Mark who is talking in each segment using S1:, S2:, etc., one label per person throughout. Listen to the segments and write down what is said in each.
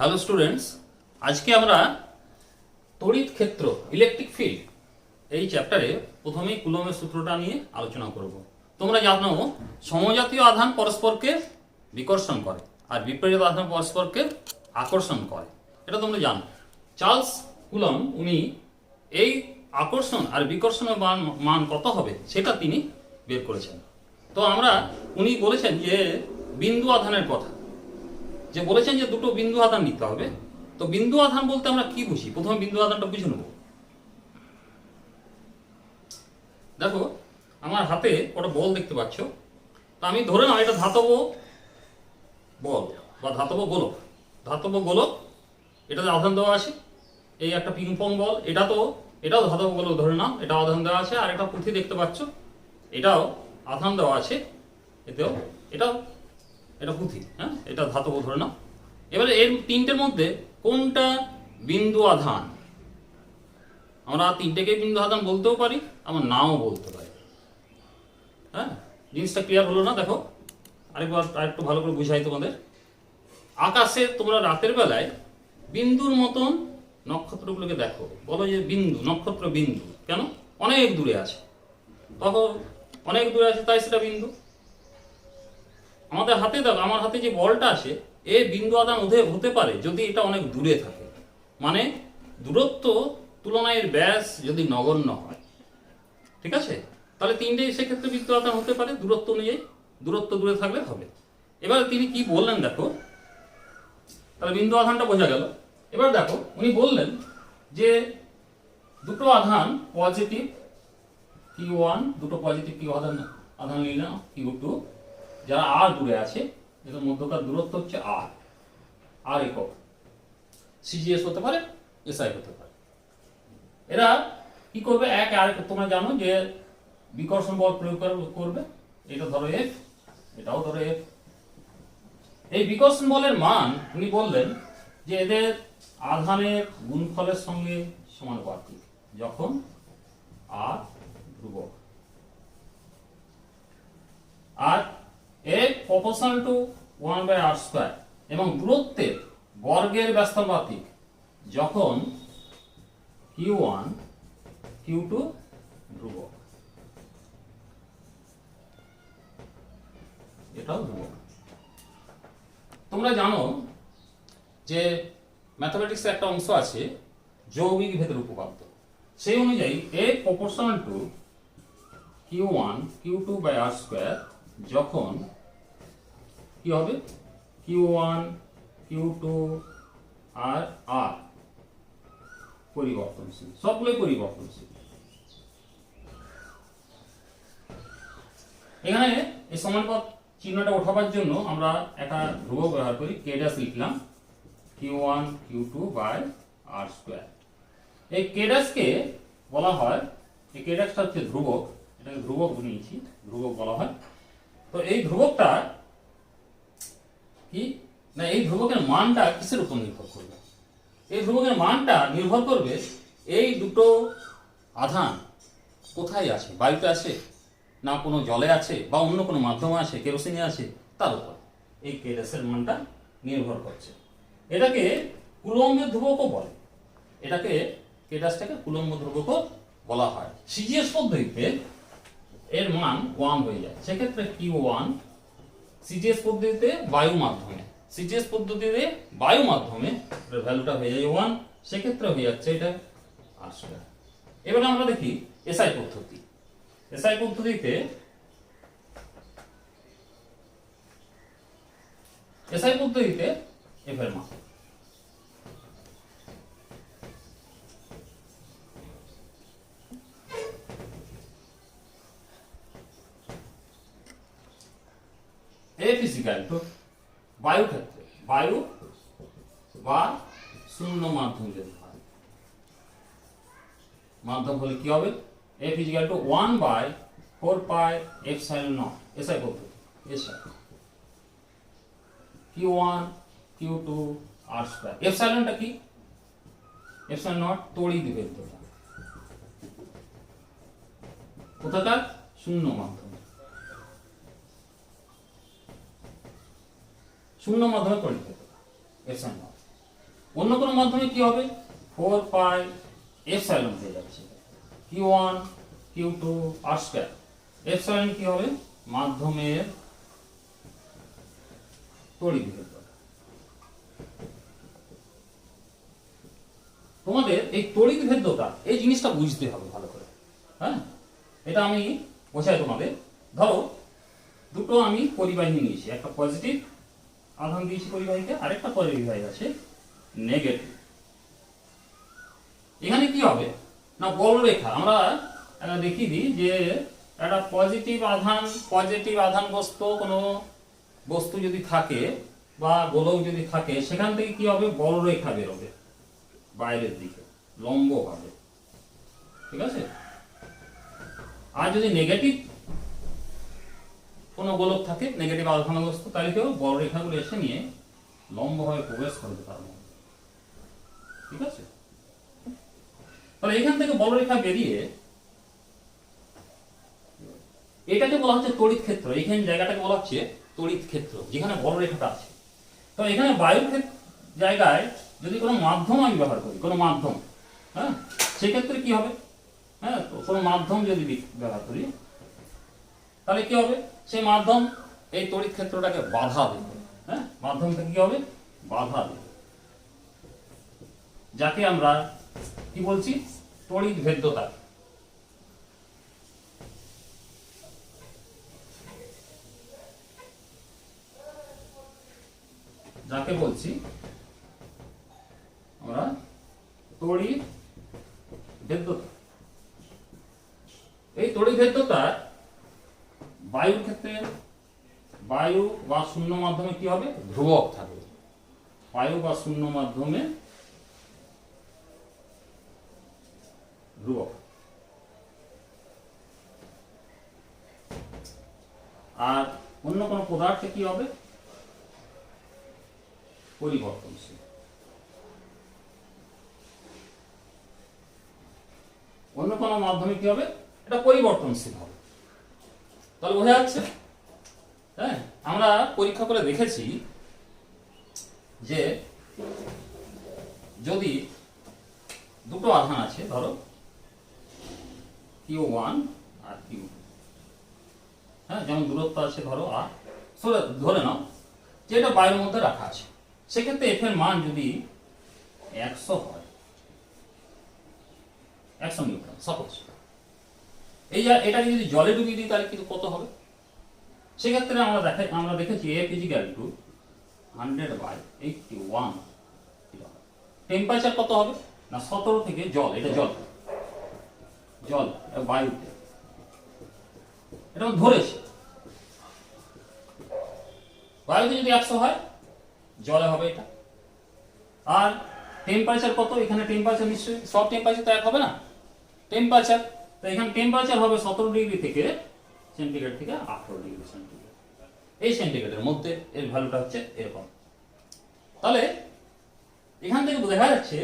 S1: Hello students, আজকে আমরা তড়িৎ ক্ষেত্র ইলেকট্রিক ফিল্ড এই চ্যাপ্টারে প্রথমেই কুলম্বের সূত্রটা নিয়ে আলোচনা করব। তোমরা জানো সমজাতীয় আধান পরস্পরকে বিকর্ষণ করে আর বিপরীত আধান পরস্পরকে আকর্ষণ করে, এটা তোমরা জানো। চার্লস কুলম্ব উনি এই আকর্ষণ আর বিকর্ষণের মান কত হবে সেটা তিনি বের করেছেন। তো উনি বলেছেন যে বিন্দু আধানের কথা, যে বলেছেন যে দুটো বিন্দু আধান নিতে হবে। তো বিন্দু আধান বলতে আমরা কি বুঝি, প্রথমে বিন্দু আধানটা বুঝে নেব। দেখো আমার হাতে একটা বল দেখতে পাচ্ছ, তো আমি ধরে নাও এটা ধাতব বল বা ধাতব গোলক। ধাতব গোলক, এটাতে আধান দেওয়া আছে। এই একটা পিং পং বল, এটাও ধাতব গোলক ধরে নাও, এটা আধান দেওয়া আছে। আর একটা পুঁথি দেখতে পাচ্ছ, এটাও আধান দেওয়া আছে, এটা পুঁথি, হ্যাঁ, এটা ধাতব ধরে নাও। এবারে এর তিনটের মধ্যে কোনটা বিন্দু আধান? আমরা তিনটেকে বিন্দু আধান বলতেও পারি, আমরা নাও বলতে পারি। হ্যাঁ, জিনিসটা ক্লিয়ার হলো না? দেখো আরেকটু ভালো করে বুঝাই তোমাদের। আকাশে তোমরা রাতের বেলায় বিন্দুর মতন নক্ষত্রগুলোকে দেখো, বলো যে বিন্দু, নক্ষত্র বিন্দু। কেন? অনেক দূরে আছে, তখন অনেক দূরে আছে তাই সেটা বিন্দু। আমাদের হাতে দেখো, আমার হাতে যে বলটা আছে, এ বিন্দু আধান হতে পারে যদি এটা অনেক দূরে থাকে, মানে দূরত্ব তুলনায় এর ব্যাস যদি নগণ্য হয়, ঠিক আছে? তাহলে তিনটে সেক্ষেত্রে বিন্দু আধান হতে পারে দূরত্ব অনুযায়ী, দূরত্ব দূরে থাকলে হবে। এবার তিনি কি বললেন দেখো, তাহলে বিন্দু আধানটা বোঝা গেল। এবার দেখো উনি বললেন যে দুটো আধান পজিটিভ Q1, দুটো পজিটিভ Q আধান নিলাম, Q2, যারা আর দূরে আছে, এদের মধ্যকার দূরত্ব হচ্ছে আর একক। সিজিএস হতে পারে, এসআই হতে পারে। এরা কি করবে? এক আর তোমরা জানো যে বিকর্ষণ বল প্রয়োগ করবে। এটা ধরো এফ, এটাও ধরো এফ। এই বিকর্ষণ বলের মান উনি বললেন যে এদের আধানের গুণফলের সঙ্গে সমানুপাতিক যখন আর ধ্রুবক, আর এর প্রপোর্শনাল টু 1/r², এবং দূরত্বের বর্গের ব্যস্তানুপাতিক যখন Q1 Q2 ধ্রুবক, এটাও ধ্রুবক। তোমরা জানো যে ম্যাথমেটিক্সে একটা অংশ আছে যৌগিক ভেদের উপপাদ্য। সেই অনুযায়ী এ প্রপোর্শনাল টু Q1 Q2/r² যখন কি হবে? Q1 Q2 আর R পরিবর্তনশীল, সবগুলোই পরিবর্তনশীল। এখানে এই সমানুপাত চিহ্নটা ওঠাবার জন্য আমরা একটা ধ্রুবক ব্যবহার করি, k' লিখলাম Q1 Q2/r²। এই k' কে বলা হয়, এই k' হচ্ছে ধ্রুবক, এটাকে ধ্রুবক নিয়েছি, ধ্রুবক বলা হয়। তো এই ধ্রুবকটা কি না, এই ধ্রুবকের মানটা কিসের উপর নির্ভর করবে? এই ধ্রুবকের মানটা নির্ভর করবে এই দুটো আধান কোথায় আছে, বায়ুতে আছে না কোনো জলে আছে বা অন্য কোনো মাধ্যমে আছে, কেরোসিনে আছে, তার উপর এই k' মানটা নির্ভর করছে। এটাকে কুলম্বের ধ্রুবকও বলে, এটাকে k'-টাকে কুলম্ব ধ্রুবকও বলা হয়। সিজিএস পদ্ধতিতে এর মান 1 হয়ে যায়, সেক্ষেত্রে Q1 সিজিএস পদ্ধতিতে বায়ু মাধ্যমে, সিজিএস পদ্ধতিতে বায়ু মাধ্যমে ভ্যালুটা হয়ে যায় 1, সেক্ষেত্রে হয়ে যাচ্ছে এটা r²। এবার আমরা দেখি এসআই পদ্ধতি। এসআই পদ্ধতিতে এফ এর মান এফ ইজিক্যাল টু বায়ু ক্ষেত্রে, বায়ু বা শূন্য মাধ্যম যদি হয়, মাধ্যম হলে কি হবে? F is equal to 1/4πε0। এসআই পদ্ধতি, এসআই Q1 Q2 r²। এপসাইলনটা কি? এপসাইলন নট তড়িৎ ভেদ্যতা, কোথাকার? শূন্য মাধ্যমে, শূন্য মাধ্যমে তড়িৎ ভেদ্যতা এপসাইলন নট। অন্য কোনো মাধ্যমে কি হবে, 4 পাই এপসাইলন হয়ে যাচ্ছে, Q1 Q2 আর স্কয়ার। এপসাইলন কি হবে, মাধ্যমের তড়িৎ ভেদ্যতা। তোমাদের এই তড়িৎ ভেদ্যতা এই জিনিসটা বুঝতে হবে ভালো করে। হ্যাঁ, এটা আমি বোঝাই তোমাদের। ধরো দুটো আমি পরিবাহী নিয়েছি, একটা পজিটিভ আধান দিয়েছি পরিবাহীতে, আরেকটা পরিবাহী আছে নেগেটিভ। এখানে কি হবে না, বলরেখা আমরা দেখিয়ে দিই যে একটা পজিটিভ আধানগ্রস্ত কোনো বস্তু যদি থাকে বা গোলক যদি থাকে, সেখান থেকে কি হবে, বলরেখা বেরোবে বাইরের দিকে লম্বভাবে, ঠিক আছে। আর যদি নেগেটিভ কোনো গোলক থাকে, নেগেটিভ আধানগ্রস্ত, তাহলে কেউ বলরেখাগুলো এসে নিয়ে লম্বভাবে প্রবেশ করবে তার মধ্যে, ঠিক আছে। তাহলে এখান থেকে বলরেখা বেরিয়ে এটাকে বলা হচ্ছে তড়িৎ ক্ষেত্র। এইখানে জায়গাটাকে বলা হচ্ছে তড়িৎ ক্ষেত্র, যেখানে বলরেখাটা আছে। তো এখানে বায়ুর জায়গায় যদি কোনো মাধ্যম আমি ব্যবহার করি, কোনো মাধ্যম, হ্যাঁ, সেক্ষেত্রে কি হবে, হ্যাঁ, কোনো মাধ্যম যদি ব্যবহার করি, তাহলে কি হবে, সেই মাধ্যম এই তড়িৎ ক্ষেত্রটাকে বাধা দেবে। হ্যাঁ, মাধ্যমটা কি হবে, বাধা দেবে, যাকে আমরা কি বলছি, তড়িৎ ভেদ্যতা। যাকে বলছি আমরা তড়িৎ ভেদ্যতা। এই তড়িৎ ভেদ্যতা বায়ুর ক্ষেত্রে, বায়ু বা শূন্য মাধ্যমে কি হবে, ধ্রুবক থাকবে। বায়ু বা শূন্য মাধ্যমে ধ্রুবক, আর অন্য কোনো পদার্থে কি হবে, পরিবর্তনশীল। অন্য কোনো মাধ্যমে কি হবে, এটা পরিবর্তনশীল হবে। তাহলে বোঝা যাচ্ছে। হ্যাঁ, আমরা পরীক্ষা করে দেখেছি যে যদি দুটো আধান আছে, ধরো Q1 আর Q2, হ্যাঁ, যেমন দূরত্ব আছে ধরো আর, ধরে নাও যে এটা বায়ুর মধ্যে রাখা আছে, সেক্ষেত্রে এফ এর মান যদি 100 হয়, 100 নিউটন সাপোজ, এটাকে যদি জলে ডুবিয়ে দিই তাহলে কিন্তু কত হবে, সেক্ষেত্রে আমরা দেখেছি F = 100/81। টেম্পারেচার কত হবে না, 17 থেকে জল, এটা জল বায়ুতে, এটা ধরেছে। বায়ুতে যদি 100 হয়, জলে হবে এটা। আর টেম্পারেচার কত, এখানে টেম্পারেচার নিশ্চয়ই সব টেম্পারেচার তো এক হবে না, টেম্পারেচার তো এখানে টেম্পারেচার হবে 17 ডিগ্রি থেকে সেন্টিগ্রেড থেকে 18 ডিগ্রি সেন্টিগ্রেড। এই সেন্টিগ্রেডের মধ্যে এর ভ্যালুটা হচ্ছে এরকম। তাহলে এখান থেকে দেখা যাচ্ছে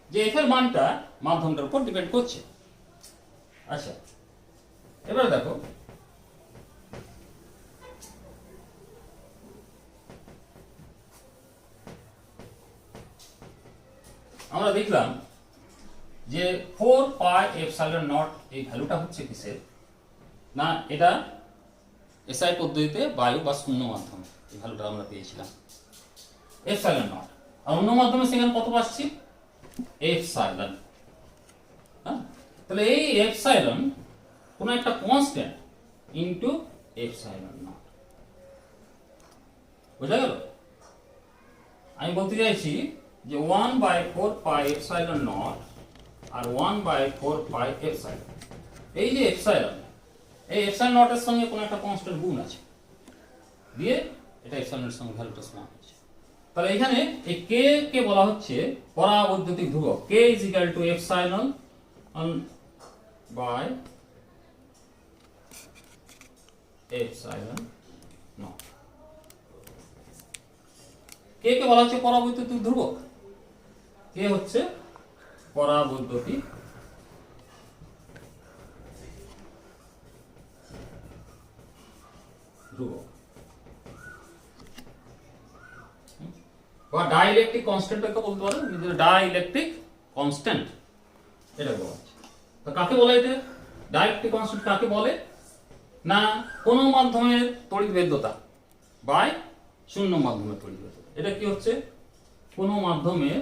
S1: যে এফ এর মানটা মাধ্যমটার উপর ডিপেন্ড করছে। আচ্ছা, এবারে দেখো আমরা দেখলাম যে 4 পাই এপসাইলন নট এই ভ্যালুটা হচ্ছে কিসের না, এটা এসআই পদ্ধতিতে বায়ু বা শূন্য মাধ্যমে এই ভ্যালুটা আমরা পেয়েছিলাম এপসাইলন নট। আর অন্য মাধ্যমে সেখানে কত পাচ্ছি, এপসাইলন। হ্যাঁ, তাহলে এই এপসাইলন কোনো একটা কনস্ট্যান্ট ইনটু এপসাইলন নট, বুঝা গেল। আমি বলতে চাইছি যে 1/4 পাই এপসাইলন নট আর 1/4 পাই এপসাইলন, এই যে এপসাইলন, এই এপসাইলন নটের সঙ্গে কোনো একটা কনস্ট্যান্ট গুণ আছে, দিয়ে এটা এপসাইলনের সঙ্গে ভ্যালুটা সমান হচ্ছে। তাহলে এখানে এই কে কে বলা হচ্ছে পরাবৈদ্যুতিক ধ্রুবক, k = epsilon by epsilon naught. K কে বলা হচ্ছে পরাবৈদ্যুতিক ধ্রুবক, কে হচ্ছে পরাবৈদ্যুতিক ধ্রুবক। বা ডাইইলেকট্রিক কনস্ট্যান্টটাকে বলতে পারো, ডাইইলেকট্রিক কনস্ট্যান্ট এটা বলা হচ্ছে। তো কাকে বলে এটা ডাইইলেকট্রিক কনস্ট্যান্ট কাকে বলে না কোনো মাধ্যমের তড়িৎভেদ্যতা বাই শূন্য মাধ্যমের তড়িৎভেদ্যতা। এটা কি হচ্ছে কোনো মাধ্যমের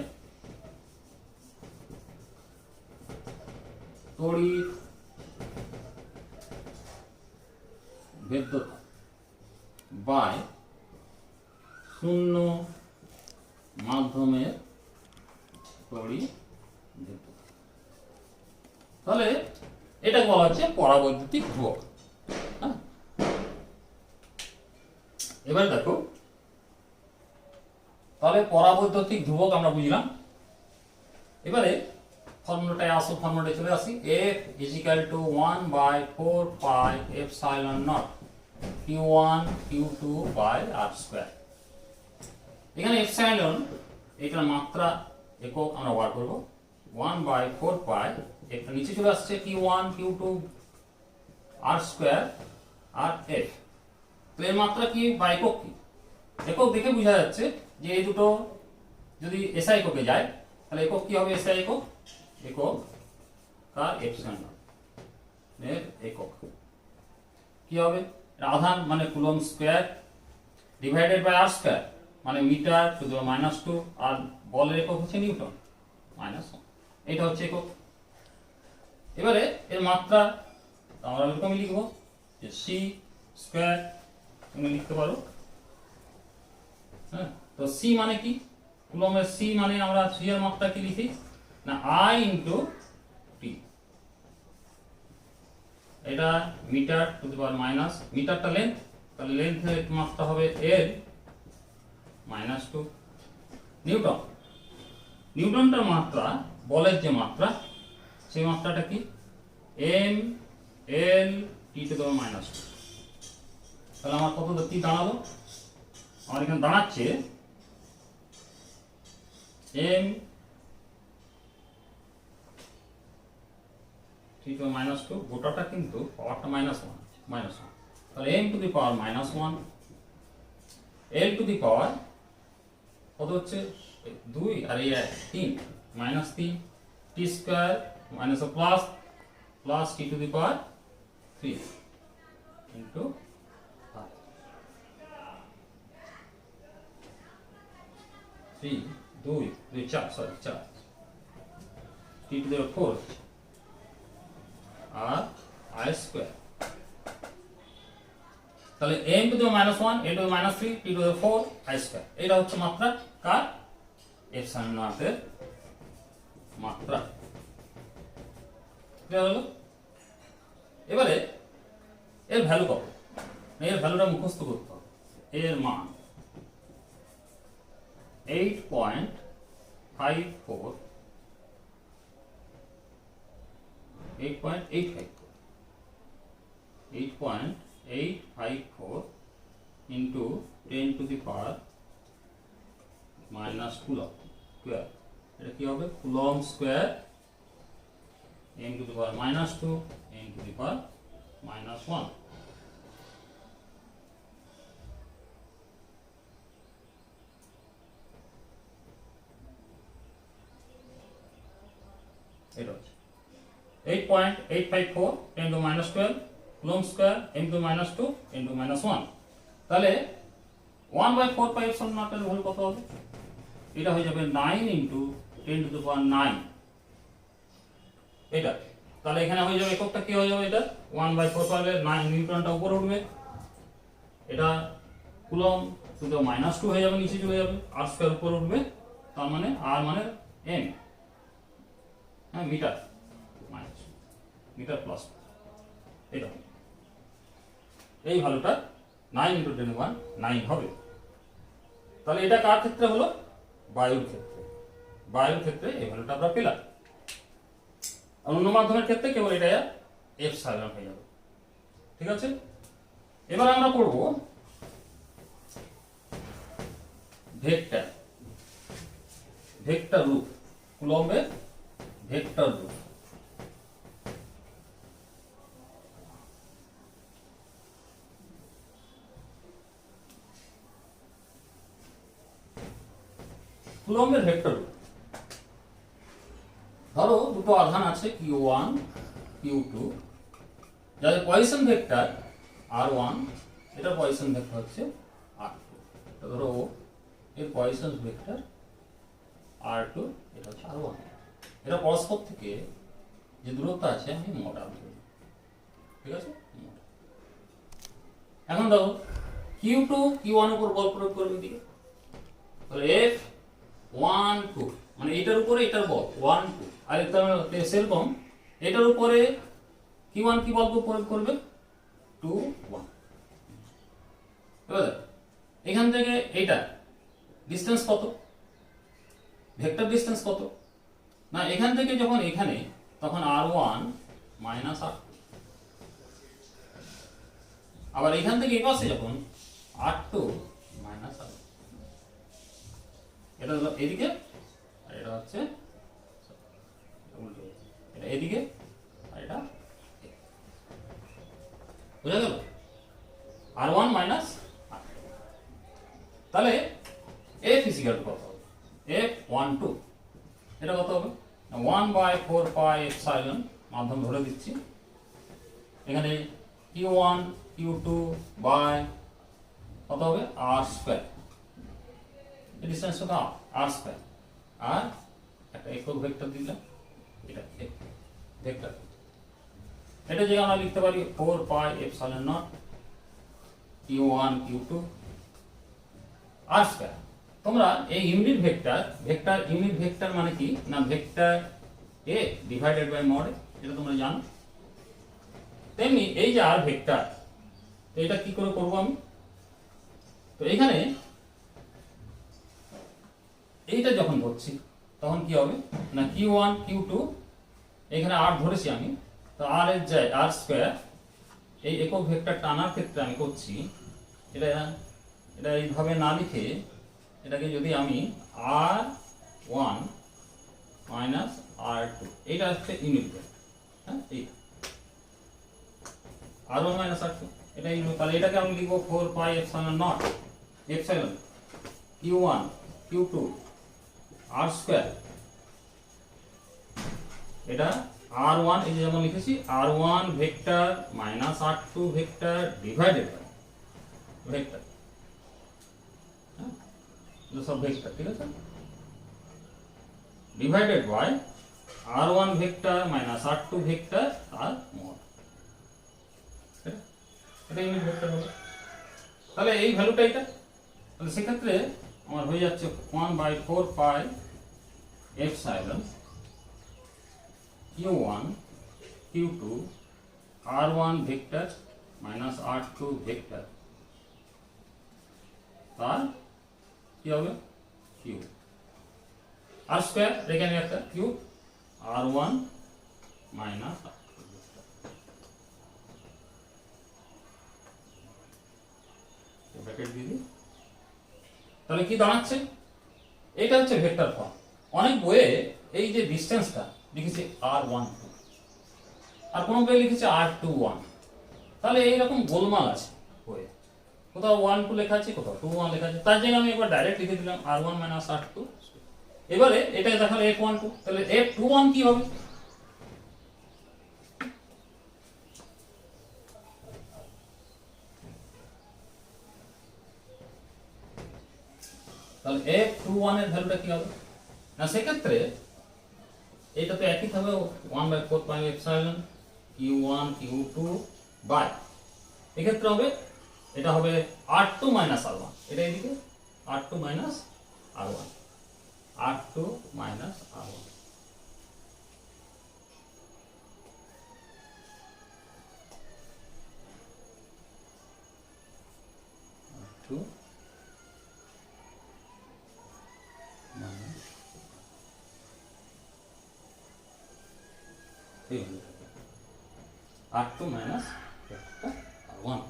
S1: তড়িৎভেদ্যতা বাই শূন্য মাধ্যমের তড়িৎভেদ্যতা। তাহলে এটা বলা হচ্ছে পরাবৈদ্যুতিক ধ্রুবক। এবার দেখো তাহলে পরাবৈদ্যুতিক ধ্রুবক আমরা বুঝলাম। এবারে ফর্মুলাটায় আসো, ফর্মুলাটায় চলে আসি। F is equal to 1/4 pi epsilon naught Q1 Q2 by R square। এখানে এপসাইলন এটার মাত্রা একক আমরা বার করব 1/4 pi, এটা নিচে চলে আসছে Q1 Q2 R square আর F। তো এর মাত্রা কি বা একক কি? একক দেখে বোঝা যাচ্ছে যে এই দুটো যদি এসআই এককে যায় তাহলে একক কি হবে? এসআই একক তার এপসাইলন এর একক কি হবে? আধান মানে coulomb square divided by R square মানে মিটার টু দি -2 আর বলের একক হচ্ছে নিউটন -1। এটা হচ্ছে একক। এবারে এর মাত্রা আমরা এরকমই লিখব যে সি স্কয়ার তুমি লিখতে পারো। হ্যাঁ, তো সি মানে কি? কুলম্বের সি মানে আমরা সি এর মাত্রা কি লিখি না আই ইনটু টি। এটা metre to the power minus, মিটারটা লেন্থ, তাহলে লেন্থের মাত্রা হবে এল -2। নিউটন, নিউটনটার মাত্রা বলের যে মাত্রা সেই মাত্রাটা কি? M L T to the power -2। তাহলে আমার কত কি দাঁড়ালো? আমার এখানে দাঁড়াচ্ছে এম টি টু -2, গোটাটা কিন্তু পাওয়ারটা -1 তাহলে m to the power -1 l to the power কত হচ্ছে 2 আর এই 3 -3 t square minus plus plus t to the power 3 into 3 2 4 sorry 4 t to the power 4 আর i স্কয়ার। তাহলে m to the power -1 l to the power -3 t to the power 4 i square. এটা হচ্ছে মাত্রা কার? Epsilon not এর মাত্রা। Clear হলো? এবারে এর ভ্যালু কত? এর ভ্যালুটা মুখস্থ করতে হবে। এর মান 8.854 into 10 to the power minus coulomb square। এটা কি হবে? coulomb square m to the power -2 m to the power -1। এটা হচ্ছে 8.854 10 to -12 coulomb square m to -2 m to -1। তাহলে 1/4 পাই এপসাইলন নট এর ভ্যালু কত হবে? এটা হয়ে যাবে 9 into 10 to the power 9। এটা তাহলে এখানে হয়ে যাবে এককটা কি হয়ে যাবে? এটা 1/4 পাইলে 9 নিউটনটা উপরে উঠবে, এটা কুলম্ব টু দি -2 হয়ে যাবে, নিচে চলে যাবে, r স্কয়ার উপরে উঠবে, তার মানে r মানে m, হ্যাঁ মিটার মাইনাস মিটার প্লাস এটা এই ভ্যালুটা 9 into 10 1 9 হবে। তাহলে এটা কার ক্ষেত্রে হলো? বায়ুর ক্ষেত্রে। বায়ুর ক্ষেত্রে এই ভ্যালুটা আমরা পেলাম। অন্য মাধ্যমের ক্ষেত্রে কেবল এটা এপসাইলন হয়ে যাবে। ঠিক আছে, এবার আমরা করব ভেক্টর। ভেক্টর রূপ, কুলম্বের ভেক্টর রূপ। কুলম্বের ভেক্টর ধরো দুটো আধান আছে Q1 Q2, যাদের পজিশন ভেক্টর R1, এটা পজিশন ভেক্টর হচ্ছে R2, ধরো এর পজিশন ভেক্টর R2, এটা হচ্ছে R1। এটা পরস্পর থেকে যে দূরত্ব আছে আমি মডাল ধরি, ঠিক আছে। এখন দেখো Q2 Q1 উপর বল প্রয়োগ করবে দিকে, তাহলে F1 2 মানে এটার উপরে এটার বল 1 2, আর সেরকম এটার উপরে Q1 কি বল প্রয়োগ করবে 2 1। এবার এখান থেকে এইটা ডিসটেন্স কত, ভেক্টর ডিসটেন্স কত না, এখান থেকে যখন এখানে তখন R1 মাইনাস R2, আবার এখান থেকে এই পাশে যখন R2 মাইনাস R1, এটা হলো এদিকে আর এটা হচ্ছে এটা এদিকে আর এটা, বুঝা গেল R1 মাইনাস R2। তাহলে F ইকুয়াল কত হবে, F12 এটা কত হবে 1/4 পাই এপসাইলন, মাধ্যম ধরে দিচ্ছি এখানে Q1 Q2 বাই কত হবে R স্কয়ার, এই ডিসটেন্স কত R স্কয়ার, আর একটা একক ভেক্টর দিলাম, এটা ভেক্টর, এটা যে আমরা লিখতে পারি 4 pi epsilon not Q1 Q2 R square. তোমরা এই unit vector, vector unit vector মানে কি না vector A divided by mod A, এটা তোমরা জানো। তেমনি এই যে আর ভেক্টর, তো এটা কি করে করব আমি, তো এখানে এইটা যখন ধরছি তখন কি হবে না Q1 Q2 এখানে R ধরেছি আমি, তো R এর যায় R স্কয়ার, এই একক ভেক্টর টানার ক্ষেত্রে আমি করছি এটা, এটা এইভাবে না লিখে এটাকে যদি আমি R1 মাইনাস R2, এটা হচ্ছে ইউনিট ভেক্টর, হ্যাঁ এইটা R1 মাইনাস R2 এটা ইউনিট, তাহলে এটাকে আমি লিখব 4 pi epsilon not epsilon Q1 Q2 R square, এটা R1 এই যে যেমন লিখেছি R1 vector minus R2 vector divided by vector, সব ভেক্টর, ঠিক আছে, divided by R1 vector minus R2 vector আর মড, এটা ইউনিট ভেক্টর হবে। তাহলে এই ভ্যালুটা এটা, তাহলে সেক্ষেত্রে আমার হয়ে যাচ্ছে 1/4 pi epsilon Q1 Q2 R1 vector minus R2 vector, তার কি হবে Q R স্কয়ার, এখানে একটা Q R1 মাইনাস ব্র্যাকেট দিয়ে দিই, তাহলে কি দাঁড়াচ্ছে, এটা হচ্ছে ভেক্টর ফর্ম। অনেক বইয়ে এই যে ডিসটেন্সটা লিখেছে R12 আর কোন বইয়ে লিখেছে R21, তাহলে এইরকম গোলমাল আছে বইয়ে, কোথাও 1 2 লেখা আছে, কোথাও 2 1 লেখা আছে, তার জন্য আমি একবার ডাইরেক্ট লিখে দিলাম R1 মাইনাস R2। এবারে এটা দেখালো F12, তাহলে F21 কি হবে, তাহলে F21 এর ভ্যালুটা কি হবে না, সেক্ষেত্রে এটা তো একই থাকবে 1/4 pi epsilon Q1 Q2 by, এক্ষেত্রে হবে এটা হবে R2 মাইনাস R1, এটা এদিকে R2 minus R1, R2 minus R1, R2 minus R2 minus R1,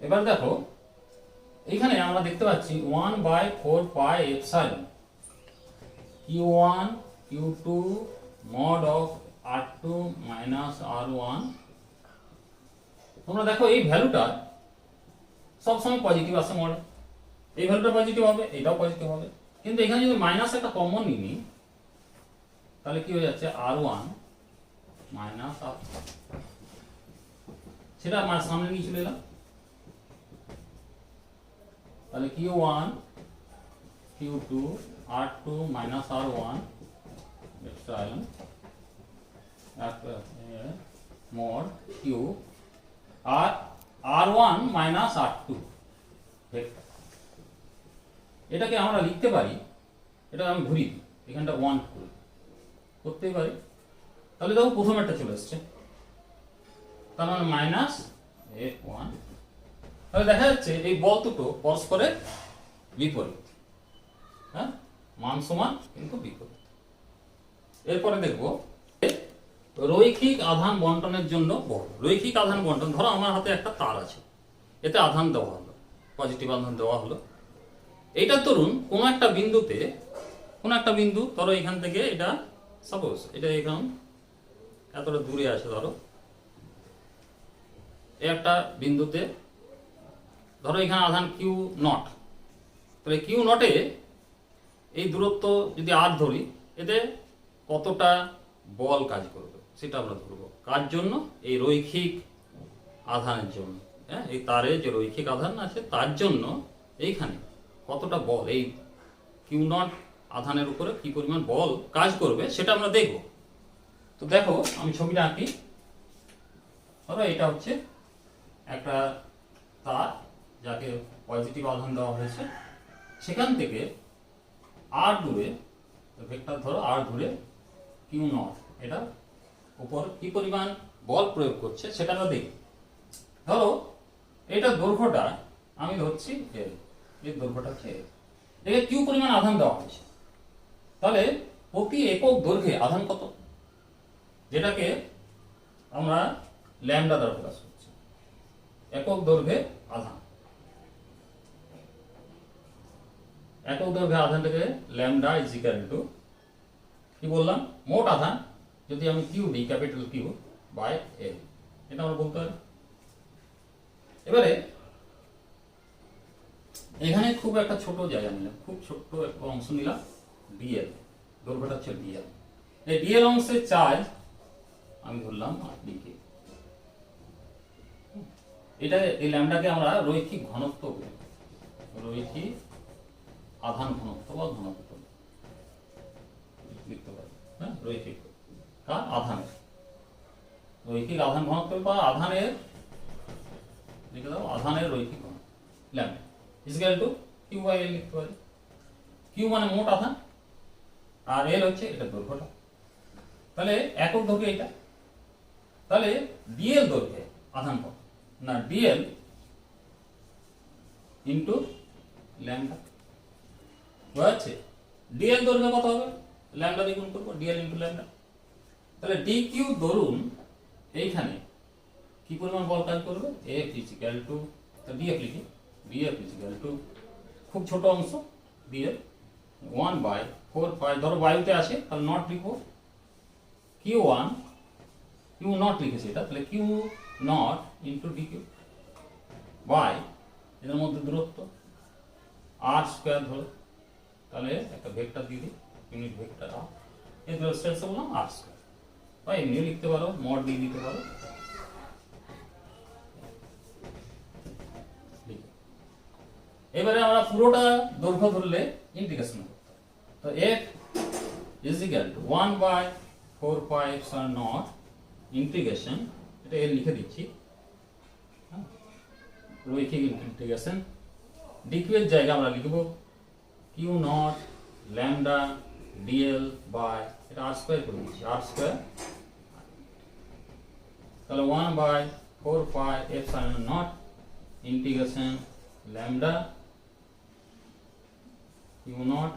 S1: এবার দেখো এখানে আমরা দেখতে পাচ্ছি 1/4 pi epsilon Q1 Q2 mod of R2 minus R1। তোমরা দেখো এই ভ্যালুটা সবসময় পজিটিভ আসে মডে, এই ভ্যালুটা পজিটিভ হবে, এটাও পজিটিভ হবে। কিন্তু এখানে যদি মাইনাস একটা কমন নিই তাহলে কি হয়ে যাচ্ছে R1 মাইনাস R, সেটা আমার সামনে নিয়ে চলে এলাম, তাহলে Q1 Q2 R2 minus R1 epsilon mod Q আর R1 মাইনাস R2 ভেক্টর। এটাকে আমরা লিখতে পারি, এটা আমি ঘুরি দিই, এখানটা 1 করতেই পারি, তাহলে দেখো প্রথম একটা চলে এসছে, তার মানে মাইনাস F1। তাহলে দেখা যাচ্ছে এই বল দুটো পরস্পরের বিপরীত, হ্যাঁ, মান সমান কিন্তু বিপরীত। এরপরে দেখবো রৈখিক আধান বন্টনের জন্য বল। রৈখিক আধান বন্টন, ধরো আমার হাতে একটা তার আছে, এতে আধান দেওয়া হলো, পজিটিভ আধান দেওয়া হলো। এইটা ধরুন কোনো একটা বিন্দুতে, কোনো একটা বিন্দু ধরো এখান থেকে, এটা সাপোজ এটা এখান এতটা দূরে আছে, ধরো এই একটা বিন্দুতে, ধরো এখানে আধান Q0, তাহলে Q0-এ এই দূরত্ব যদি R ধরি, এতে কতটা বল কাজ করবে সেটা আমরা ধরবো, কার জন্য? এই রৈখিক আধানের জন্য, হ্যাঁ, এই তারে যে রৈখিক আধান আছে তার জন্য এইখানে কতটা বল, এই Q0 আধানের উপরে কি পরিমাণ বল কাজ করবে সেটা আমরা দেখব। তো দেখো আমি ছবিটা আঁকি, ধরো এটা হচ্ছে একটা তার যাকে পজিটিভ আধান দেওয়া হয়েছে, সেখান থেকে R দূরে, ভেক্টর ধরো R দূরে Q0, এটা উপর কি পরিমাণ বল প্রয়োগ করছে সেটা আমরা দেখি। ধরো এটা দৈর্ঘ্যটা আমি ধরছি L, এর দৈর্ঘ্যটা হচ্ছে L, একে Q পরিমাণ আধান দেওয়া হয়েছে, তাহলে প্রতি একক দৈর্ঘ্যে আধান কত, যেটাকে আমরা ল্যামডা দ্বারা প্রকাশ করছি, একক দৈর্ঘ্যে আধান, একক দৈর্ঘ্যে আধানটাকে ল্যামডা ইজ ইকুয়াল টু কি বললাম, মোট আধান যদি আমি কিউ দিই, ক্যাপিটাল কিউ বাই এল, এটা আমরা বলতে পারি। এবারে এখানে খুব একটা ছোট জায়গা নিলাম, খুব ছোট্ট একটা অংশ নিলাম, ডিএল, দৈর্ঘ্যটা হচ্ছে ডিএল। এই ডিএল অংশের চার্জ আমি ধরলাম ডিকে, এটা এই ল্যামডাকে আমরা রৈখিক ঘনত্ব বলি, রৈখিক আধান ঘনত্ব বা ঘনত্ব লিখতে পারি, হ্যাঁ, রৈখিক কার আধানের, রৈখিক আধান ঘনত্ব বা আধানের, লিখে দাও আধানের রৈখিক ঘনত্ব lambda is equal to Q by L লিখতে পারি। কিউ মানে মোট আধান আর এল হচ্ছে এটা দৈর্ঘ্যটা, তাহলে একক দৈর্ঘ্য এটা, তাহলে ডিএল দৈর্ঘ্যে আধান কত না, ডিএল ইন্টু ল্যামডা, বুঝা যাচ্ছে? ডিএল দৈর্ঘ্য কত হবে, ল্যামডা দিয়ে গুণ করবো, ডিএল ইন্টু ল্যামডা, তাহলে ডি কিউ ধরুন এইখানে কি পরিমাণ বল কাজ করবে, F is equal two, DF লিখি, ডিএফ ইজ ইকুয়াল টু খুব ছোট অংশ ডিএফ 1/4 ধরো বায়ুতে আসে তাহলে নট লিখবো, Q1 কিউ নট লিখেছি এটা, তাহলে Q not into d Q by এদের মধ্যে দূরত্ব আর স্কোয়ার ধরো, তাহলে একটা ভেক্টর দিয়ে দিই, ইউনিট ভেক্টর আর, এই দূরত্ব বললাম আর স্কোয়ার, বা এমনি লিখতে পারো, মড দিয়ে দিতে পারো। এবারে আমরা পুরোটা দৈর্ঘ্য ধরলে ইন্টিগ্রেশন করতে হবে, তো f is equal to 1/4πε0 integration, এটা এর লিখে দিচ্ছি, রৈখিক ইন্টিগ্রেশন, ডিকিউ এর জায়গা আমরা লিখব q naught lambda dl by, এটা আর স্কয়ার করে দিচ্ছি, আর স্কয়ার, তাহলে 1/4πε0 integration lambda q naught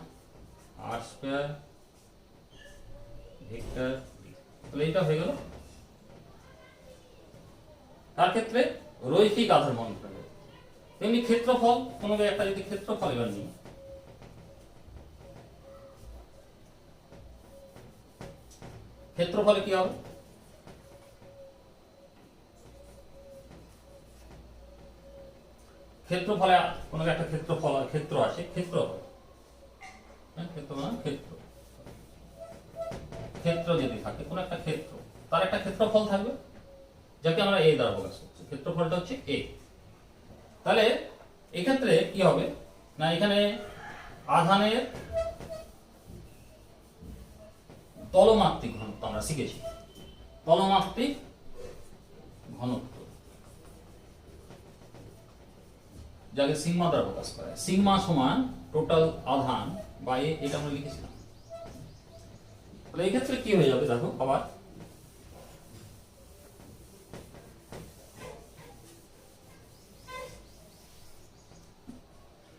S1: r square vector, তাহলে এটা হয়ে গেল। তার ক্ষেত্রে রৈখিক আধান বন্টন, তেমনি ক্ষেত্রফল, কোনো একটা যদি ক্ষেত্রফল এবার নিই, ক্ষেত্রফলে কি হবে, ক্ষেত্রফলে কোনো একটা ক্ষেত্র আসে, ক্ষেত্র হবে, হ্যাঁ, ক্ষেত্র মানে ক্ষেত্র যদি থাকে কোনো একটা ক্ষেত্র, তার একটা ক্ষেত্রফল থাকবে যাকে আমরা এ দ্বারা প্রকাশ করছি, ক্ষেত্রফলটা হচ্ছে এ। তাহলে এক্ষেত্রে কি হবে না, এখানে আধানের তলমাত্রিক ঘনত্ব আমরা শিখেছি, তলমাত্রিক ঘনত্ব যাকে সিগমা দ্বারা প্রকাশ করে, সিগমা সমান টোটাল আধান বা এটা আমরা লিখেছিলাম। তাহলে এই ক্ষেত্রে কি হয়ে যাবে দেখো, আবার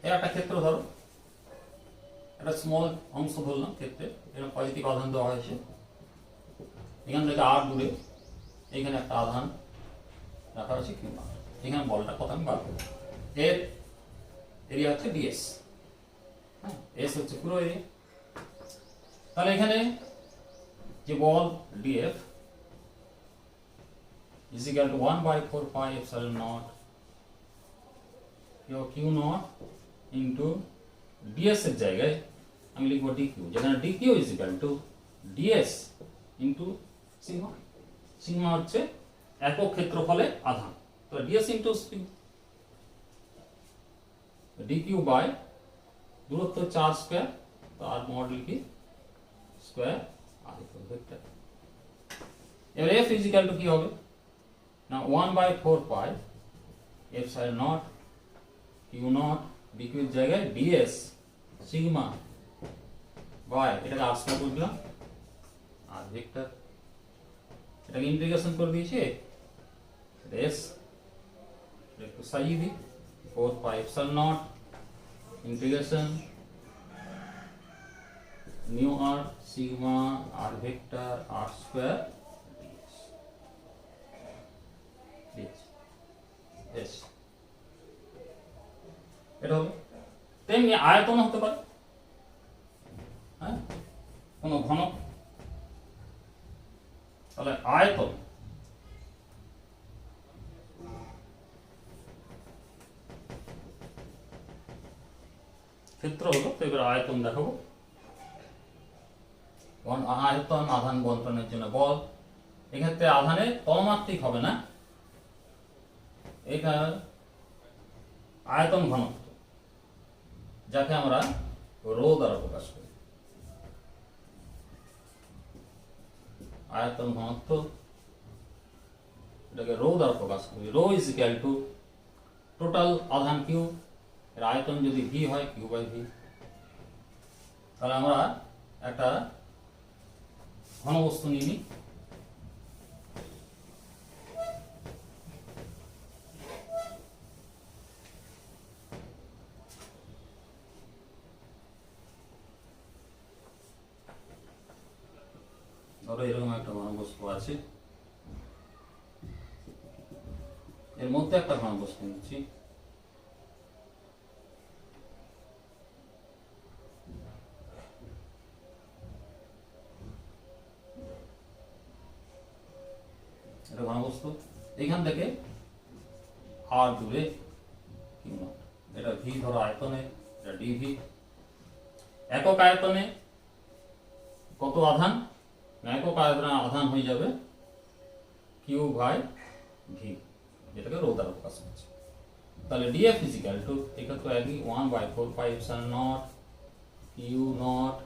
S1: এর একটা ক্ষেত্র ধরো, একটা স্মল অংশ ধরলাম ক্ষেত্রে, এখানে পজিটিভ আধান দেওয়া হয়েছে, এখান থেকে আর দূরে এখানে একটা আধান রাখা হয়েছে কিংবা এখানে বলটা কত আমি বার করবো, এর এরিয়া হচ্ছে ডিএস, হ্যাঁ, এস হচ্ছে পুরো এরিয়া। তাহলে এখানে যে বল DF is equal to 1/4 pi epsilon naught Q naught into ds এর জায়গায় আমি লিখবো dq, যেখানে dq is equal to ds into sigma. Sigma হচ্ছে একক ক্ষেত্রফলে আধান, তো ds into dq বাই দূরত্ব 4 স্কয়ার, তো আর মড লিখি স্কয়ার আর ভেক্টর। এবার f is equal to কি হবে না 1/4 pi epsilon naught q naught dq এর জায়গায় ds সিগমা বাই এটাকে আর স্কয়ার করে দিলাম আর ভেক্টর, এটাকে ইন্টিগ্রেশন করে দিয়েছি s, একটু সাজিয়ে দিই 4 pi epsilon naught integration mu r sigma r vector r square ds, এটা হবে। তেমনি আয়তন হতে পারে, হ্যাঁ, কোন ঘনক, তাহলে আয়তন ক্ষেত্র হলো, তো এবার আয়তন দেখাবো। আয়তন আধান বন্টনের জন্য বল, এক্ষেত্রে আধানের তলমাত্রিক হবে না, এটা আয়তন ঘনত্ব যাকে আমরা রো দ্বারা প্রকাশ করি, আয়তন ঘনত্ব এটাকে রো দ্বারা প্রকাশ করি। Rho is equal to total আধান কিউ, এর আয়তন যদি ভি হয় কিউ বাই ভি। তাহলে আমরা একটা ঘনবস্তু নিয়ে নিই, ধরো এরকম একটা ঘনবস্তু আছে, এর মধ্যে একটা ঘনবস্তু নিচ্ছি, এটা ঘনবস্তু, এখান থেকে আর দূরে কিউ নট, এটা ভি ধরো আয়তনে, এটা ডিভি। একক আয়তনে কত আধান, একক আয়তনে আধান হয়ে যাবে কিউ বাই ভি, যেটাকে রো দ্বারা প্রকাশ করছে। তাহলে ডিএফ ইজ ইকুয়াল টু এক্ষেত্রে একই 1/4 pi epsilon not Q not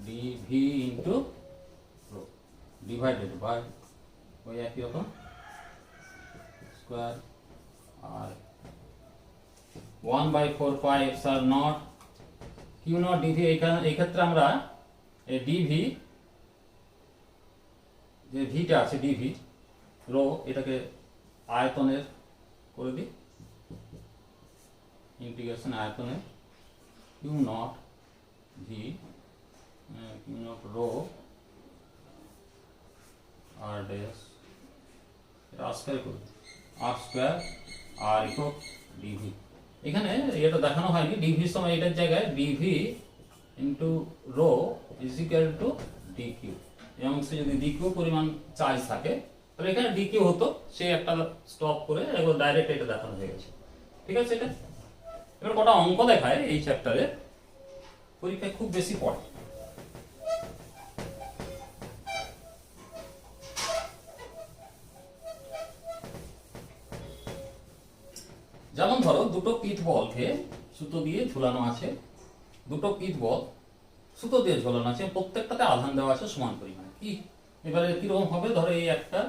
S1: dV into rho divided by ওই একই রকম স্কয়ার আর 1/4 pi epsilon not Q not dV. এই ক্ষেত্রে আমরা এই ডিভি যে ভিটা আছে ডিভি রো, এটাকে আয়তনের করে দিই, ইন্টিগ্রেশন আয়তনের Q not V Q not rho R dash, এটা আর স্কয়ার করে দিই, আর স্কয়ার আর একক ডিভি। এখানে এটা দেখানো হয়নি, ডিভির সময় এটার জায়গায় dV into rho is equal to dQ. এই অংশে যদি ডিকিউ পরিমাণ চার্জ থাকে তাহলে এখানে ডিকিউ হতো, সে একটা স্টপ করে একবার ডাইরেক্ট এটা দেখানো হয়ে গেছে। ঠিক আছে, এটা এবার কটা অঙ্ক দেখায় এই চ্যাপ্টারে, পরীক্ষায় খুব বেশি পড়ে। যেমন ধরো দুটো পিঠ বলকে সুতো দিয়ে ঝুলানো আছে, দুটো পিঠ বল সুতো দিয়ে ঝোলানো আছে, প্রত্যেকটাতে আধান দেওয়া আছে সমান পরিমাণে। কি এবারে কিরকম হবে, ধরো এই একটা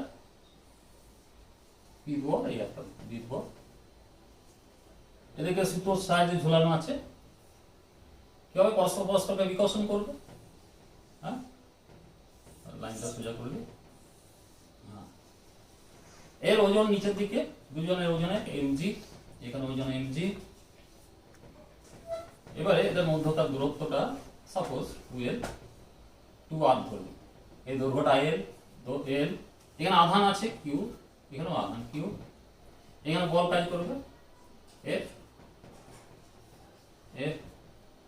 S1: পিঠ বল, এই একটা পিঠ বল, এদিকে সুতোর সাহায্যে ঝুলানো আছে, কি হবে, পরস্পর পরস্পরকে বিকর্ষণ করবে। হ্যাঁ, লাইনটা সোজা করলে এর ওজন নিচের দিকে, দুজনের ওজনে mg, এখানে ওজন mg। এবারে এদের মধ্যকার দূরত্বটা সাপোজ 2l, 2r ধরবি, এই দৈর্ঘ্যটা l, l, এখানে আধান আছে q, এখানেও আধান q, এখানে বল কাজ করবে f, f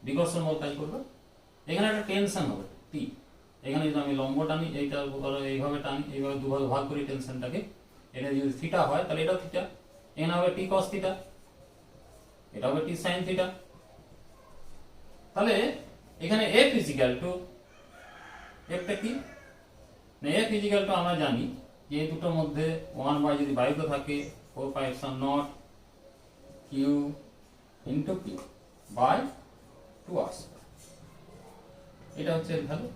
S1: বিকর্ষণ বল কাজ করবে, এখানে একটা টেনশন হবে t, এখানে যদি আমি লম্ব টানি, এইটা এইভাবে টানি, এইভাবে দুভাগে ভাগ করি টেনশনটাকে, এটা যদি থিটা হয় তাহলে এটা থিটা, এখানে হবে t cos থিটা, এটা হবে t sin থিটা। তাহলে এখানে f ইজিক্যাল টু, fটা কি না, f ইজিক্যাল টু আমরা জানি যে এই দুটোর মধ্যে 1 বাই যদি বায়ুতে থাকে 4 pi epsilon not q into p by 2r, এটা হচ্ছে এর ভ্যালু,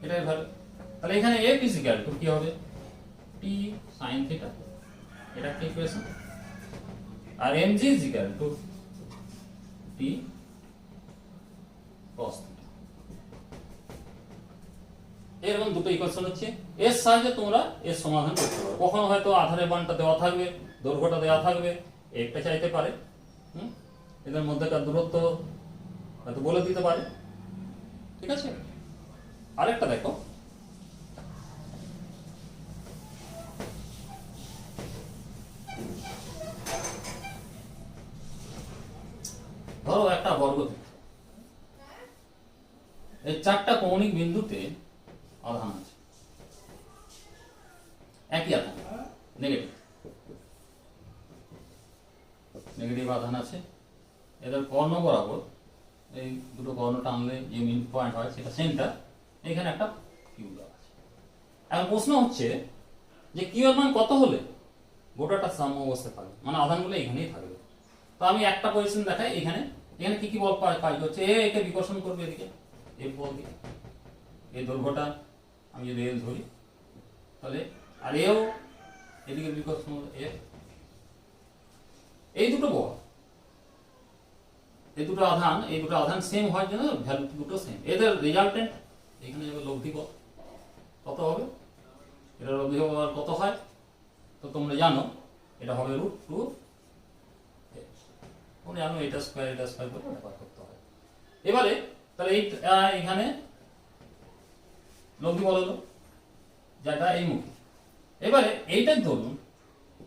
S1: এটা এর ভ্যালু। তাহলে এখানে f ইজিক্যাল টু কি হবে, t sin থিটা, এটা একটা ইকুয়েশন, আর mg is equal to t cos theta. এরকম দুটো ইকুয়েশন হচ্ছে, এর সাহায্যে তোমরা এর সমাধান করতে পারো। কখনো হয়তো আধারের মানটা দেওয়া থাকবে, দৈর্ঘ্যটা দেওয়া থাকবে, একটা চাইতে পারে, এদের মধ্যেকার দূরত্ব হয়তো বলে দিতে পারে, ঠিক আছে। আরেকটা দেখো, ধরো একটা বর্গক্ষেত্র, এই চারটা কৌণিক বিন্দুতে আধান আছে, একই আধান, নেগেটিভ নেগেটিভ আধান আছে, এদের কর্ণ বরাবর এই দুটো কর্ণ টানলে যে মিড পয়েন্ট হয় সেটা সেন্টার, এখানে একটা কিউ দেওয়া আছে। এখন প্রশ্ন হচ্ছে যে কিউ এর মান কত হলে গোটাটা সাম্য অবস্থায় থাকবে, মানে আধানগুলো এখানেই থাকবে। তো আমি একটা পজিশন দেখাই, এখানে এখানে কি কি বল কাজ করছে, এ একে বিকর্ষণ করবে এদিকে, এফ বল দিয়ে, এই দৈর্ঘ্যটা আমি যদি এল ধরি তাহলে, আর এও এদিকে বিকর্ষণ এফ, এই দুটো বল, এই দুটো আধান, এই দুটো আধান সেম হয় যেন ভ্যালু দুটো সেম, এদের রেজাল্টেন্ট এখানে যাবে লব্ধি বল কত হবে, এটা লব্ধি বল কত হয় তো তোমরা জানো, এটা হবে √2, তোমরা জানো এটা স্কয়ার করে ব্যাপার করতে হয়। এবারে তাহলে এই এখানে লব্ধি বল হলো যেটা এই মুখে, এবারে এইটার ধরুন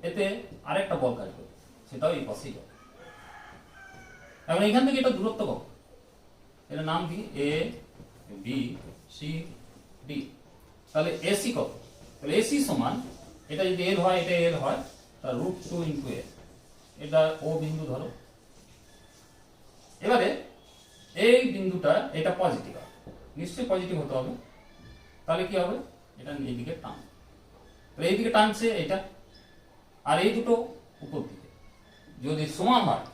S1: এতে আরেকটা বল কাজ করবে, সেটাও এই পাশেই যাবে। এখন এখান থেকে এটা দূরত্ব কত, এটার নাম কি এ বি সি ডি, তাহলে এসি কত, তাহলে এসি সমান, এটা যদি এল হয়, এটা এল হয়, তাহলে √2 ইন্টু এল, এটা ও বিন্দু ধরো। এবারে এই বিন্দুটা এটা পজিটিভ, নিশ্চয়ই পজিটিভ হতে হবে, তাহলে কি হবে, এটা এইদিকে টান, তাহলে এইদিকে টানছে এটা, আর এই দুটো উপর দিকে যদি সমান হয়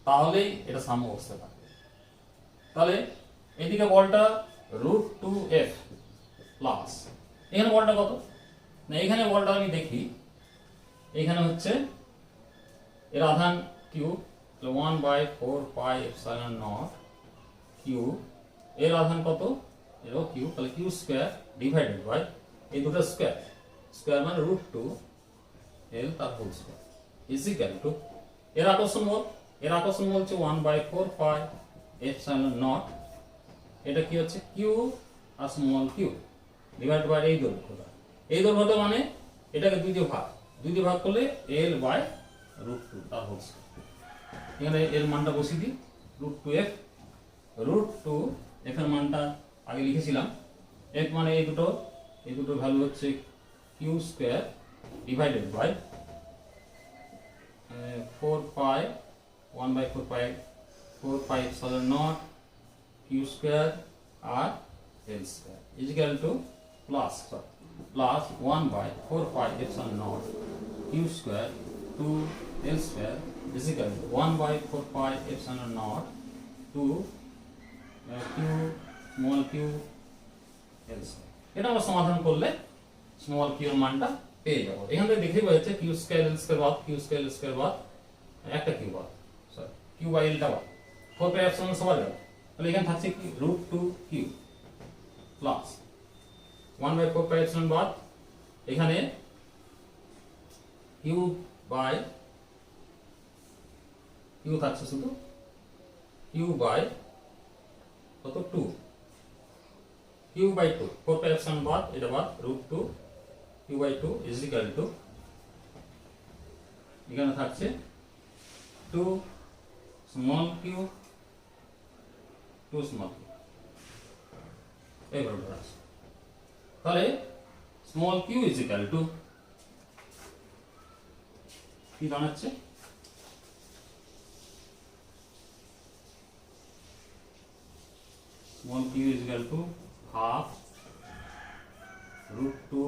S1: তাহলেই এটা সাম্য অবস্থায় থাকবে। তাহলে এদিকে বলটা √2f প্লাস, এখানে বলটা কত না, এখানে বলটা আমি দেখি, এখানে হচ্ছে এর আধান Q, 1/4 pi epsilon not Q, এর আধান কত, এরও কিউ, তাহলে কিউ স্কয়ার ডিভাইডেড বাই এই দুটো স্কয়ার, স্কয়ার মানে √2 এল তার whole square is equal to এর আকর্ষণ বল, এর আকর্ষণ বল হচ্ছে 1/4 পাই এপসাইলন নট, এটা কি হচ্ছে কিউ আর স্মল কিউ ডিভাইড বাই এই দৈর্ঘ্যটা, এই দৈর্ঘ্যটা মানে এটাকে দুই দিয়ে ভাগ করলে এল বাই √2 তার হোল স্কয়ার। এখানে এর মানটা বসিয়ে দিই, √2f, √2 f এর মানটা আগে লিখেছিলাম, f মানে এই দুটো ভ্যালু হচ্ছে Q square divided by 4 4 pi 1 by 4 pi epsilon naught q square r l square is equal to plus 1 by 4 pi epsilon naught q square 2 l square is equal to 1 by 4 pi epsilon naught 2 q small q l square। এটা আমরা সমাধান করলে small q এর মানটা পেয়ে যাব। এখান থেকে দেখেই বোঝা যাচ্ছে q স্কয়ার l স্কয়ার বাদ q স্কয়ার l স্কয়ার বাদ একটা q বাদ সরি q বাই l টা বাদ 4 pi epsilon সবার গেল। তাহলে এখানে থাকছে কি √2q plus 1 by 4 pi epsilon বাদ এখানে q বাই q থাকছে শুধু q বাই কত 2 q বাই 2 4 pi epsilon বাদ এটা বাদ √2 q by 2 is equal to এখানে থাকছে 2 স্মল q 2 স্মল q এইভাবে আছে। তাহলে small q is equal two কি দাঁড়াচ্ছে small q is equal to half √2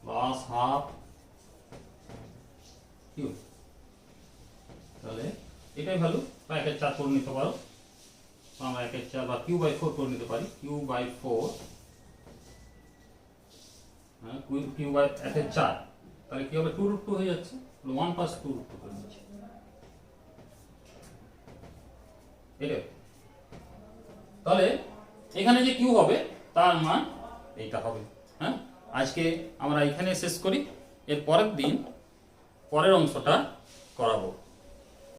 S1: plus half q। তাহলে এটাই ভ্যালু বা 1/4 করে নিতে পারো, আমরা 1/4 বা q বাই 4 করে নিতে পারি। q বাই 4 q বাই 1/4 তাহলে কি হবে 2√2 হয়ে যাচ্ছে 1 plus 2√2 করে নিচ্ছি এটা। তাহলে এখানে যে q হবে তার মান এইটা হবে। হ্যাঁ, আজকে আমরা এখানে শেষ করি, এর পরের দিন পরের অংশটা করাবো।